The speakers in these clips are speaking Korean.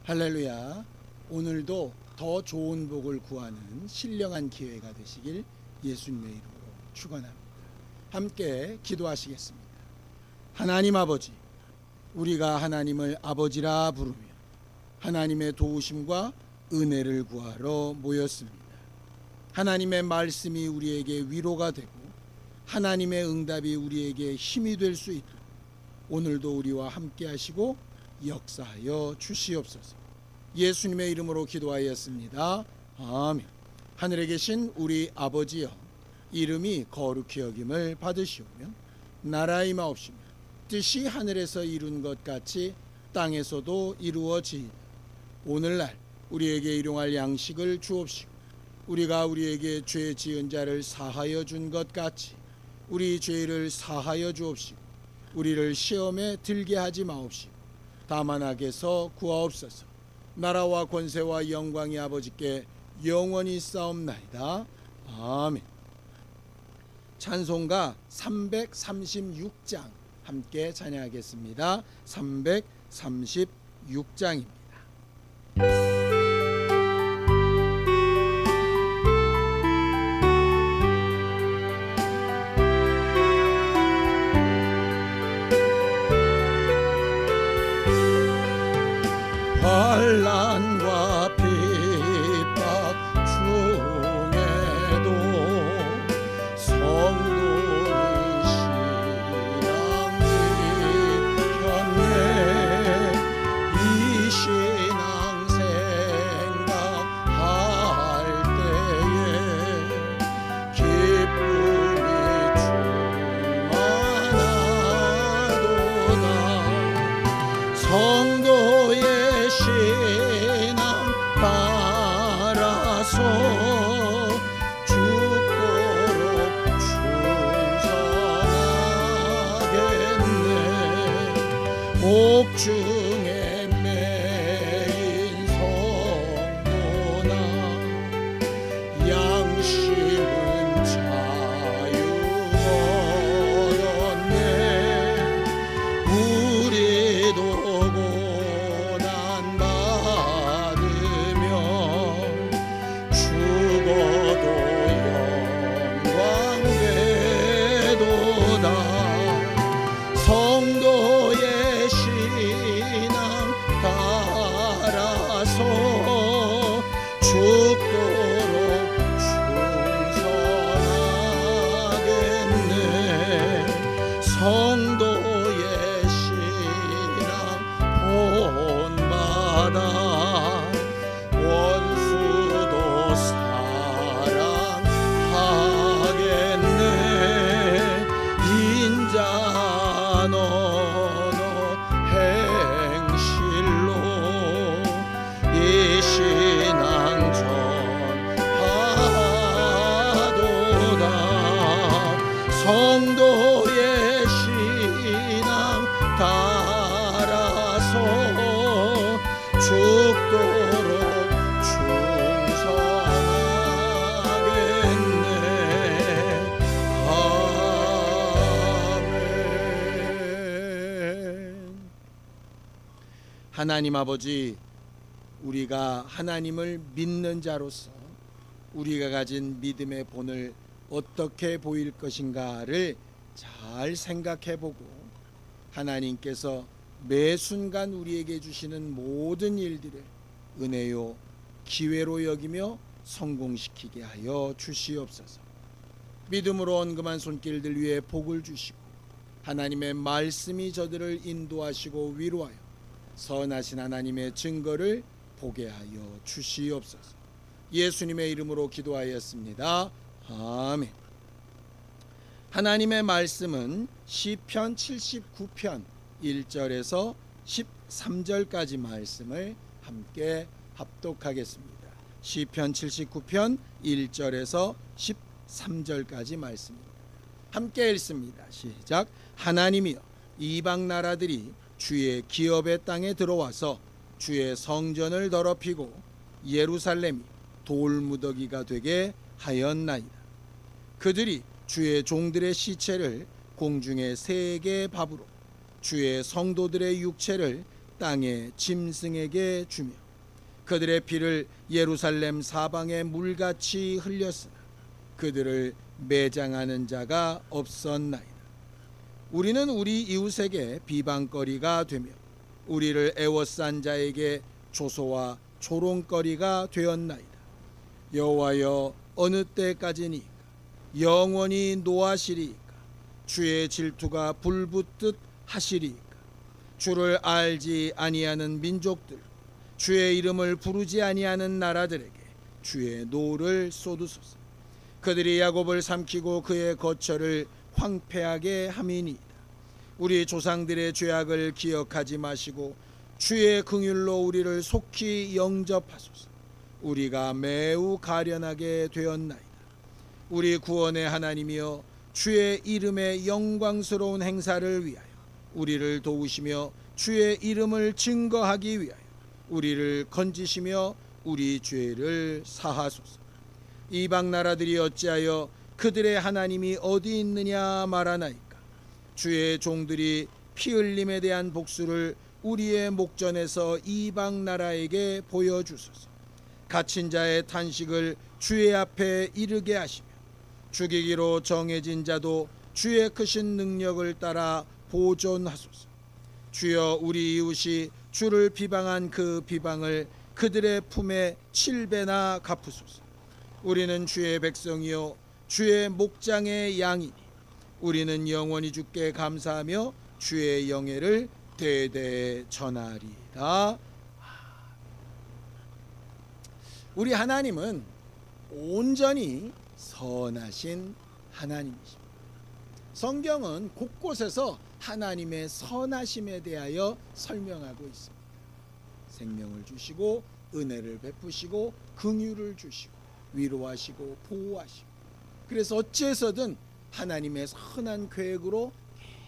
할렐루야. 오늘도 더 좋은 복을 구하는 신령한 기회가 되시길 예수님의 이름으로 축원합니다. 함께 기도하시겠습니다. 하나님 아버지, 우리가 하나님을 아버지라 부르며 하나님의 도우심과 은혜를 구하러 모였습니다. 하나님의 말씀이 우리에게 위로가 되고 하나님의 응답이 우리에게 힘이 될 수 있도록 오늘도 우리와 함께 하시고 역사하여 주시옵소서. 예수님의 이름으로 기도하였습니다. 아멘. 하늘에 계신 우리 아버지여, 이름이 거룩히 여김을 받으시오며 나라의 마옵시며 뜻이 하늘에서 이룬 것 같이 땅에서도 이루어지이다. 오늘날 우리에게 일용할 양식을 주옵시고 우리가 우리에게 죄 지은 자를 사하여 준 것 같이 우리 죄를 사하여 주옵시고 우리를 시험에 들게 하지 마옵시고 다만 악에서 구하옵소서. 나라와 권세와 영광이 아버지께 영원히 싸움나이다. 아멘. 찬송가 336장 함께 찬양하겠습니다. 336장입니다. 환난과 핍박 중에도 성도의 신앙이 견네. 이 신앙 생각할 때에 기쁨이 충만하도다. 성도의 신앙 따라서 죽도록 충성하겠네. 옥중에 매인 성도나 양심은 자유 얻었네. 우리도 죽어도 영광되도다. 성도의 신앙 따라서 죽도록 충성하겠네. 성도의 신앙 본받아 원수도 사랑하겠네. 인자 너너 행실로 이 신앙 전하도다. 성도의 신앙 따라서 죽도록 충성하겠네. 아멘. 하나님 아버지, 우리가 하나님을 믿는 자로서 우리가 가진 믿음의 본을 어떻게 보일 것인가를 잘 생각해보고 하나님께서 매 순간 우리에게 주시는 모든 일들을 은혜요 기회로 여기며 성공시키게 하여 주시옵소서. 믿음으로 언금한 손길들 위에 복을 주시고 하나님의 말씀이 저들을 인도하시고 위로하여 선하신 하나님의 증거를 보게 하여 주시옵소서. 예수님의 이름으로 기도하였습니다. 아멘. 하나님의 말씀은 시편 79편 1절에서 13절까지 말씀을 함께 합독하겠습니다. 시편 79편 1절에서 13절까지 말씀입니다. 함께 읽습니다. 시작. 하나님이여, 이방 나라들이 주의 기업의 땅에 들어와서 주의 성전을 더럽히고 예루살렘이 돌무더기가 되게 하였나이다. 그들이 주의 종들의 시체를 공중의 새에게 밥으로 주의 성도들의 육체를 땅의 짐승에게 주며 그들의 피를 예루살렘 사방에 물같이 흘렸으나 그들을 매장하는 자가 없었나이다. 우리는 우리 이웃에게 비방거리가 되며 우리를 애워싼 자에게 조소와 조롱거리가 되었나이다. 여호와여, 어느 때까지니까? 영원히 노하시리이까? 주의 질투가 불붙듯 하시리이까? 주를 알지 아니하는 민족들, 주의 이름을 부르지 아니하는 나라들에게 주의 노를 쏟으소서. 그들이 야곱을 삼키고 그의 거처를 황폐하게 함이니이다. 우리 조상들의 죄악을 기억하지 마시고 주의 긍휼로 우리를 속히 영접하소서. 우리가 매우 가련하게 되었나이다. 우리 구원의 하나님이여, 주의 이름의 영광스러운 행사를 위하여 우리를 도우시며 주의 이름을 증거하기 위하여 우리를 건지시며 우리 죄를 사하소서. 이방 나라들이 어찌하여 그들의 하나님이 어디 있느냐 말하나이까? 주의 종들이 피 흘림에 대한 복수를 우리의 목전에서 이방 나라에게 보여주소서. 갇힌 자의 탄식을 주의 앞에 이르게 하시며 죽이기로 정해진 자도 주의 크신 능력을 따라 보존하소서. 주여, 우리 이웃이 주를 비방한 그 비방을 그들의 품에 7배나 갚으소서. 우리는 주의 백성이요 주의 목장의 양이니 우리는 영원히 주께 감사하며 주의 영예를 대대 전하리이다. 우리 하나님은 온전히 선하신 하나님이십니다. 성경은 곳곳에서 하나님의 선하심에 대하여 설명하고 있습니다. 생명을 주시고 은혜를 베푸시고 긍휼을 주시고 위로하시고 보호하시고, 그래서 어찌해서든 하나님의 선한 계획으로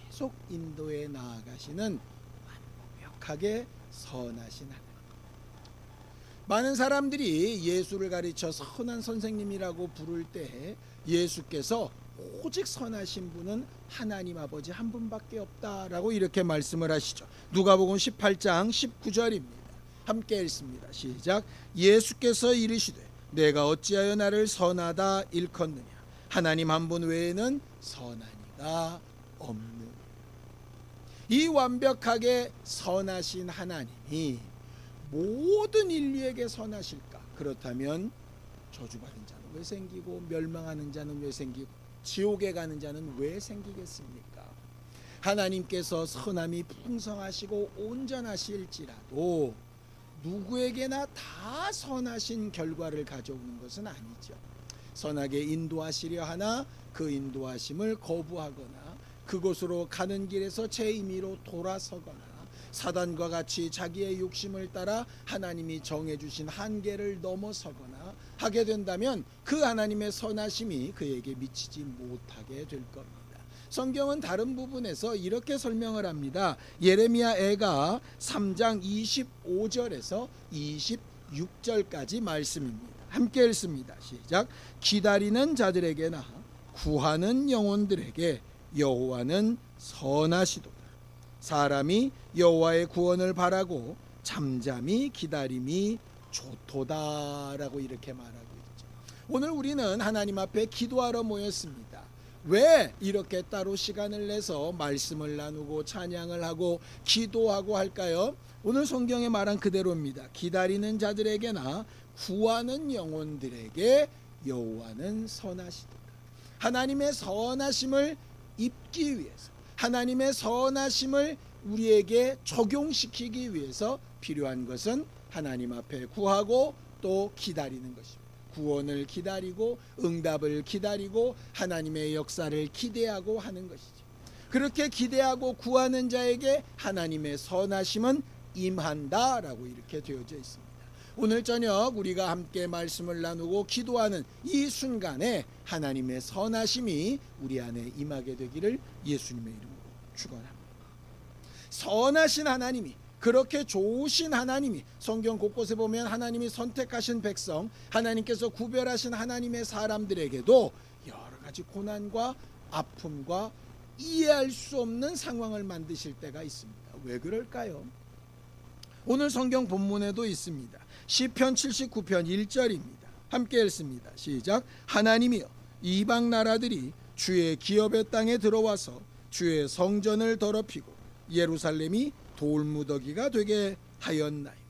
계속 인도해 나아가시는 완벽하게 선하신 하나님. 많은 사람들이 예수를 가르쳐 선한 선생님이라고 부를 때 예수께서 오직 선하신 분은 하나님 아버지 한 분밖에 없다라고 이렇게 말씀을 하시죠. 누가복음 18장 19절입니다. 함께 읽습니다. 시작. 예수께서 이르시되 내가 어찌하여 나를 선하다 일컫느냐? 하나님 한 분 외에는 선한 이가 없느니라. 이 완벽하게 선하신 하나님이 모든 인류에게 선하실까? 그렇다면 저주받은 자는 왜 생기고 멸망하는 자는 왜 생기고 지옥에 가는 자는 왜 생기겠습니까? 하나님께서 선함이 풍성하시고 온전하실지라도 누구에게나 다 선하신 결과를 가져오는 것은 아니죠. 선하게 인도하시려 하나 그 인도하심을 거부하거나 그곳으로 가는 길에서 제 임의로 돌아서거나 사단과 같이 자기의 욕심을 따라 하나님이 정해주신 한계를 넘어서거나 하게 된다면 그 하나님의 선하심이 그에게 미치지 못하게 될 겁니다. 성경은 다른 부분에서 이렇게 설명을 합니다. 예레미야 애가 3장 25절에서 26절까지 말씀입니다. 함께 읽습니다. 시작. 기다리는 자들에게나 구하는 영혼들에게 여호와는 선하시도다. 사람이 여호와의 구원을 바라고 잠잠히 기다림이 좋도다라고 이렇게 말하고 있죠. 오늘 우리는 하나님 앞에 기도하러 모였습니다. 왜 이렇게 따로 시간을 내서 말씀을 나누고 찬양을 하고 기도하고 할까요? 오늘 성경에 말한 그대로입니다. 기다리는 자들에게나 구하는 영혼들에게 여호와는 선하시도다. 하나님의 선하심을 입기 위해서, 하나님의 선하심을 우리에게 적용시키기 위해서 필요한 것은 하나님 앞에 구하고 또 기다리는 것입니다. 구원을 기다리고 응답을 기다리고 하나님의 역사를 기대하고 하는 것이죠. 그렇게 기대하고 구하는 자에게 하나님의 선하심은 임한다라고 이렇게 되어져 있습니다. 오늘 저녁 우리가 함께 말씀을 나누고 기도하는 이 순간에 하나님의 선하심이 우리 안에 임하게 되기를 예수님의 이름으로 축원합니다. 선하신 하나님이, 그렇게 좋으신 하나님이, 성경 곳곳에 보면 하나님이 선택하신 백성, 하나님께서 구별하신 하나님의 사람들에게도 여러 가지 고난과 아픔과 이해할 수 없는 상황을 만드실 때가 있습니다. 왜 그럴까요? 오늘 성경 본문에도 있습니다. 시편 79편 1절입니다. 함께 읽습니다. 시작. 하나님이여 이방 나라들이 주의 기업의 땅에 들어와서 주의 성전을 더럽히고 예루살렘이 돌무더기가 되게 하였나이다.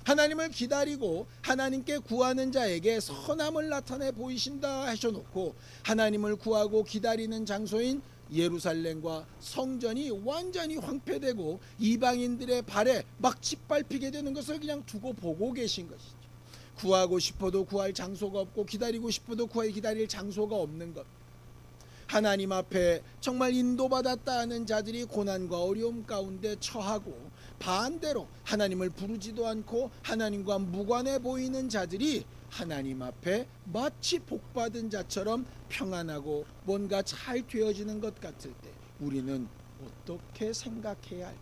하나님을 기다리고 하나님께 구하는 자에게 선함을 나타내 보이신다 하셔놓고 하나님을 구하고 기다리는 장소인 예루살렘과 성전이 완전히 황폐되고 이방인들의 발에 막 짓밟히게 되는 것을 그냥 두고 보고 계신 것이죠. 구하고 싶어도 구할 장소가 없고 기다리고 싶어도 기다릴 장소가 없는 것. 하나님 앞에 정말 인도받았다 하는 자들이 고난과 어려움 가운데 처하고 반대로 하나님을 부르지도 않고 하나님과 무관해 보이는 자들이 하나님 앞에 마치 복받은 자처럼 평안하고 뭔가 잘 되어지는 것 같을 때 우리는 어떻게 생각해야 할까?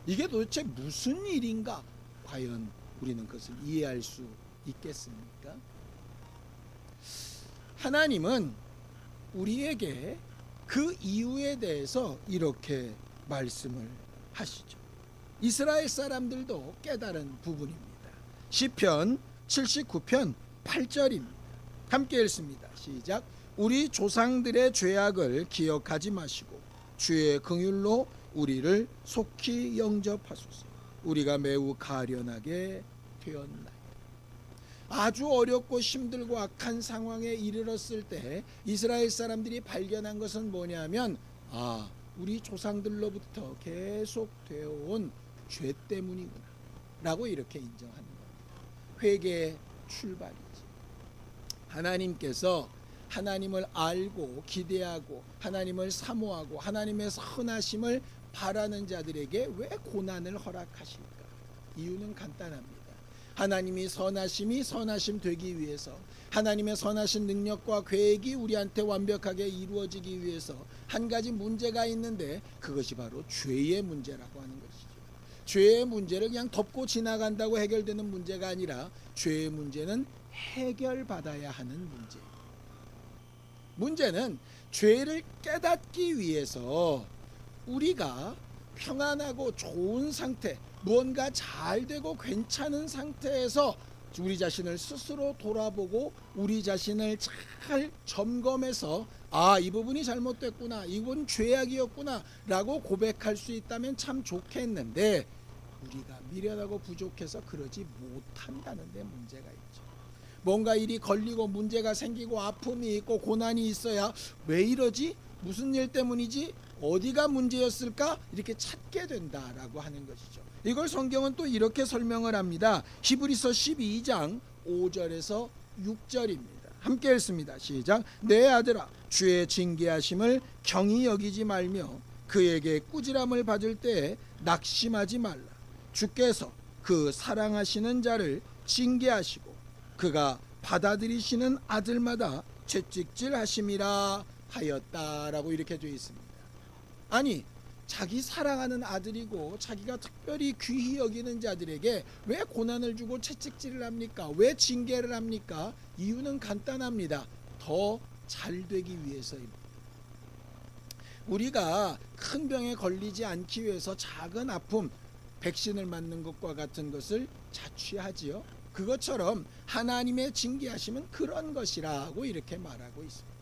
이게 도대체 무슨 일인가? 과연 우리는 그것을 이해할 수 있겠습니까? 하나님은 우리에게 그 이유에 대해서 이렇게 말씀을 하시죠. 이스라엘 사람들도 깨달은 부분입니다. 시편 79편 8절입니다. 함께 읽습니다. 시작. 우리 조상들의 죄악을 기억하지 마시고 주의 긍휼로 우리를 속히 영접하소서. 우리가 매우 가련하게 되었나이다. 아주 어렵고 힘들고 악한 상황에 이르렀을 때 이스라엘 사람들이 발견한 것은 뭐냐면 우리 조상들로부터 계속 되어온 죄 때문이구나 라고 이렇게 인정하는 겁니다. 회개의 출발이지. 하나님께서 하나님을 알고 기대하고 하나님을 사모하고 하나님의 선하심을 바라는 자들에게 왜 고난을 허락하실까? 이유는 간단합니다. 하나님이 선하심 되기 위해서 하나님의 선하신 능력과 계획이 우리한테 완벽하게 이루어지기 위해서 한 가지 문제가 있는데 그것이 바로 죄의 문제라고 하는 것이죠. 죄의 문제를 그냥 덮고 지나간다고 해결되는 문제가 아니라 죄의 문제는 해결받아야 하는 문제예요. 문제는 죄를 깨닫기 위해서 우리가 평안하고 좋은 상태, 무언가 잘 되고 괜찮은 상태에서 우리 자신을 스스로 돌아보고 우리 자신을 잘 점검해서 이 부분이 잘못됐구나, 이건 죄악이었구나 라고 고백할 수 있다면 참 좋겠는데 우리가 미련하고 부족해서 그러지 못한다는 데 문제가 있죠. 뭔가 일이 걸리고 문제가 생기고 아픔이 있고 고난이 있어야 왜 이러지? 무슨 일 때문이지? 어디가 문제였을까? 이렇게 찾게 된다라고 하는 것이죠. 이걸 성경은 또 이렇게 설명을 합니다. 히브리서 12장 5절에서 6절입니다. 함께 읽습니다. 시작. 내 아들아 주의 징계하심을 경히 여기지 말며 그에게 꾸지람을 받을 때에 낙심하지 말라. 주께서 그 사랑하시는 자를 징계하시고 그가 받아들이시는 아들마다 채찍질하심이라 하였다라고 이렇게 되어 있습니다. 아니 자기 사랑하는 아들이고 자기가 특별히 귀히 여기는 자들에게 왜 고난을 주고 채찍질을 합니까? 왜 징계를 합니까? 이유는 간단합니다. 더 잘 되기 위해서입니다. 우리가 큰 병에 걸리지 않기 위해서 작은 아픔, 백신을 맞는 것과 같은 것을 자취하지요. 그것처럼 하나님의 징계하심은 그런 것이라고 이렇게 말하고 있습니다.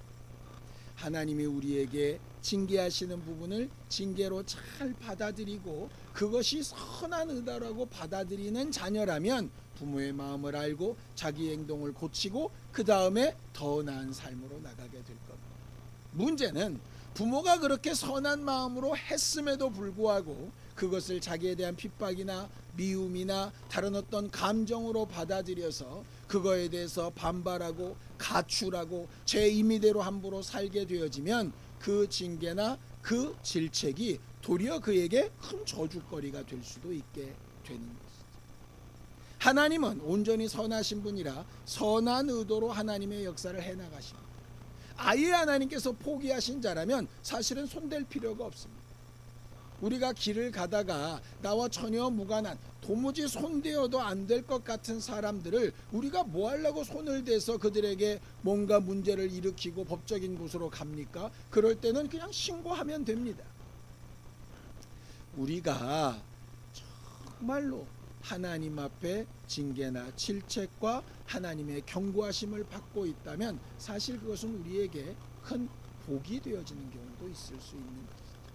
하나님이 우리에게 징계하시는 부분을 징계로 잘 받아들이고 그것이 선한 의도라고 받아들이는 자녀라면 부모의 마음을 알고 자기 행동을 고치고 그 다음에 더 나은 삶으로 나가게 될 겁니다. 문제는 부모가 그렇게 선한 마음으로 했음에도 불구하고 그것을 자기에 대한 핍박이나 미움이나 다른 어떤 감정으로 받아들여서 그거에 대해서 반발하고 가출하고 제 임의대로 함부로 살게 되어지면 그 징계나 그 질책이 도리어 그에게 큰 저주거리가 될 수도 있게 되는 것이죠. 하나님은 온전히 선하신 분이라 선한 의도로 하나님의 역사를 해나가십니다. 아예 하나님께서 포기하신 자라면 사실은 손댈 필요가 없습니다. 우리가 길을 가다가 나와 전혀 무관한 도무지 손대어도 안 될 것 같은 사람들을 우리가 뭐 하려고 손을 대서 그들에게 뭔가 문제를 일으키고 법적인 곳으로 갑니까? 그럴 때는 그냥 신고하면 됩니다. 우리가 정말로 하나님 앞에 징계나 질책과 하나님의 경고하심을 받고 있다면 사실 그것은 우리에게 큰 복이 되어지는 경우도 있을 수 있는 것입니다.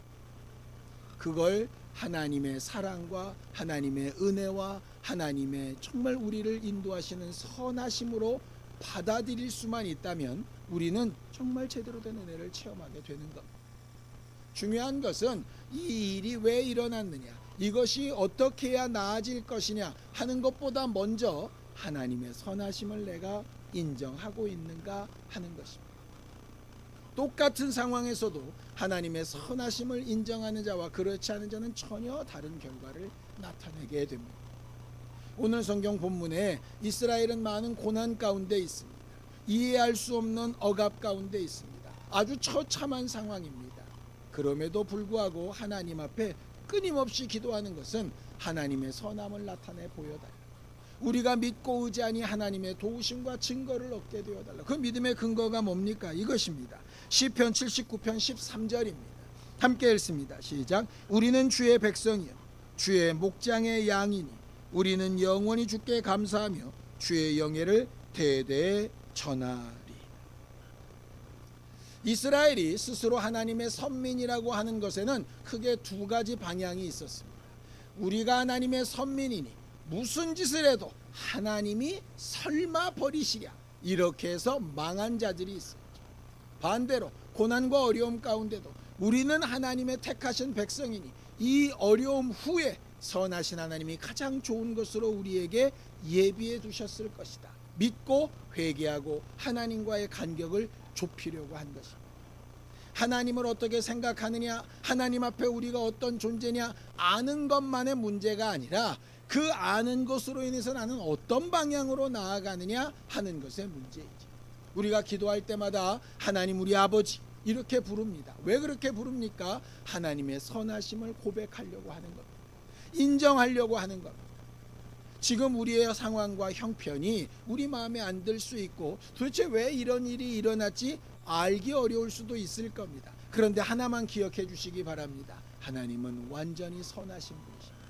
그걸 하나님의 사랑과 하나님의 은혜와 하나님의 정말 우리를 인도하시는 선하심으로 받아들일 수만 있다면 우리는 정말 제대로 된 은혜를 체험하게 되는 겁니다. 중요한 것은 이 일이 왜 일어났느냐, 이것이 어떻게 해야 나아질 것이냐 하는 것보다 먼저 하나님의 선하심을 내가 인정하고 있는가 하는 것입니다. 똑같은 상황에서도 하나님의 선하심을 인정하는 자와 그렇지 않은 자는 전혀 다른 결과를 나타내게 됩니다. 오늘 성경 본문에 이스라엘은 많은 고난 가운데 있습니다. 이해할 수 없는 억압 가운데 있습니다. 아주 처참한 상황입니다. 그럼에도 불구하고 하나님 앞에 끊임없이 기도하는 것은 하나님의 선함을 나타내 보여달라. 우리가 믿고 의지하니 하나님의 도우심과 증거를 얻게 되어달라. 그 믿음의 근거가 뭡니까? 이것입니다. 시편 79편 13절입니다. 함께 읽습니다. 시작. 우리는 주의 백성이요 주의 목장의 양이니 우리는 영원히 주께 감사하며 주의 영예를 대대에 전하리. 이스라엘이 스스로 하나님의 선민이라고 하는 것에는 크게 두 가지 방향이 있었습니다. 우리가 하나님의 선민이니 무슨 짓을 해도 하나님이 설마 버리시랴, 이렇게 해서 망한 자들이 있었죠. 반대로 고난과 어려움 가운데도 우리는 하나님의 택하신 백성이니 이 어려움 후에 선하신 하나님이 가장 좋은 것으로 우리에게 예비해 두셨을 것이다. 믿고 회개하고 하나님과의 간격을 좁히려고 한 것입니다. 하나님을 어떻게 생각하느냐, 하나님 앞에 우리가 어떤 존재냐 아는 것만의 문제가 아니라 그 아는 것으로 인해서 나는 어떤 방향으로 나아가느냐 하는 것의 문제이죠. 우리가 기도할 때마다 하나님 우리 아버지 이렇게 부릅니다. 왜 그렇게 부릅니까? 하나님의 선하심을 고백하려고 하는 겁니다. 인정하려고 하는 겁니다. 지금 우리의 상황과 형편이 우리 마음에 안 들 수 있고 도대체 왜 이런 일이 일어났지 알기 어려울 수도 있을 겁니다. 그런데 하나만 기억해 주시기 바랍니다. 하나님은 완전히 선하신 분이십니다.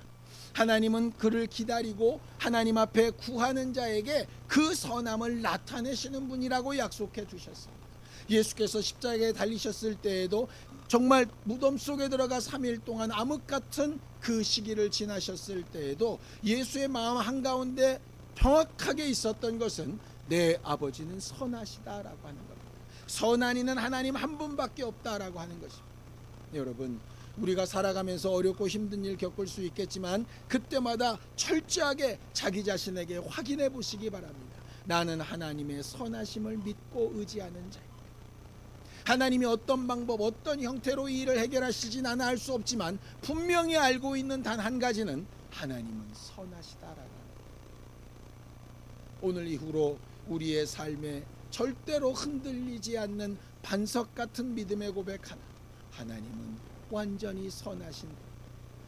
하나님은 그를 기다리고 하나님 앞에 구하는 자에게 그 선함을 나타내시는 분이라고 약속해 주셨습니다. 예수께서 십자가에 달리셨을 때에도 정말 무덤 속에 들어가 3일 동안 암흑 같은 그 시기를 지나셨을 때에도 예수의 마음 한가운데 정확하게 있었던 것은 내 아버지는 선하시다라고 하는 겁니다. 선한 이는 하나님 한 분밖에 없다라고 하는 것입니다. 여러분, 우리가 살아가면서 어렵고 힘든 일 겪을 수 있겠지만 그때마다 철저하게 자기 자신에게 확인해 보시기 바랍니다. 나는 하나님의 선하심을 믿고 의지하는 자입니다. 하나님이 어떤 방법, 어떤 형태로 이 일을 해결하실지 나는 알 수 없지만 분명히 알고 있는 단 한 가지는 하나님은 선하시다라는 겁니다. 오늘 이후로 우리의 삶에 절대로 흔들리지 않는 반석 같은 믿음의 고백 하나, 하나님은 완전히 선하신 분,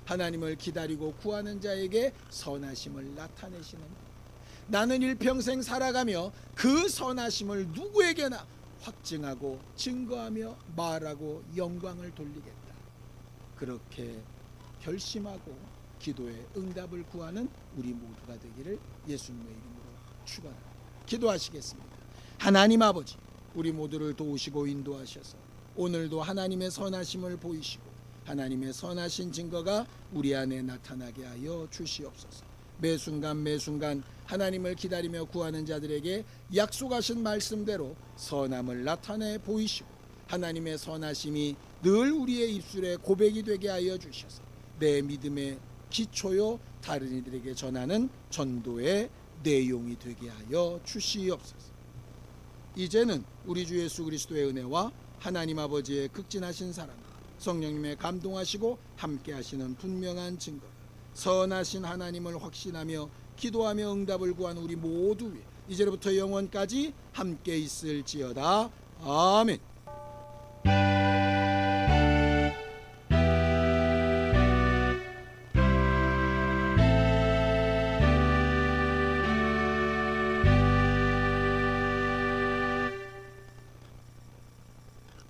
하나님을 기다리고 구하는 자에게 선하심을 나타내시는 분, 나는 일평생 살아가며 그 선하심을 누구에게나 확증하고 증거하며 말하고 영광을 돌리겠다. 그렇게 결심하고 기도의 응답을 구하는 우리 모두가 되기를 예수님의 이름으로 축원합니다. 기도하시겠습니다. 하나님 아버지, 우리 모두를 도우시고 인도하셔서 오늘도 하나님의 선하심을 보이시고 하나님의 선하신 증거가 우리 안에 나타나게 하여 주시옵소서. 매 순간 하나님을 기다리며 구하는 자들에게 약속하신 말씀대로 선함을 나타내 보이시고 하나님의 선하심이 늘 우리의 입술에 고백이 되게 하여 주셔서 내 믿음의 기초요 다른 이들에게 전하는 전도의 내용이 되게 하여 주시옵소서. 이제는 우리 주 예수 그리스도의 은혜와 하나님 아버지의 극진하신 사랑, 성령님의 감동하시고 함께 하시는 분명한 증거, 선하신 하나님을 확신하며 기도하며 응답을 구한 우리 모두 위에 이제로부터 영원까지 함께 있을지어다. 아멘.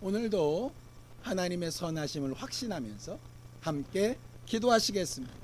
오늘도 하나님의 선하심을 확신하면서 함께 기도하시겠습니다.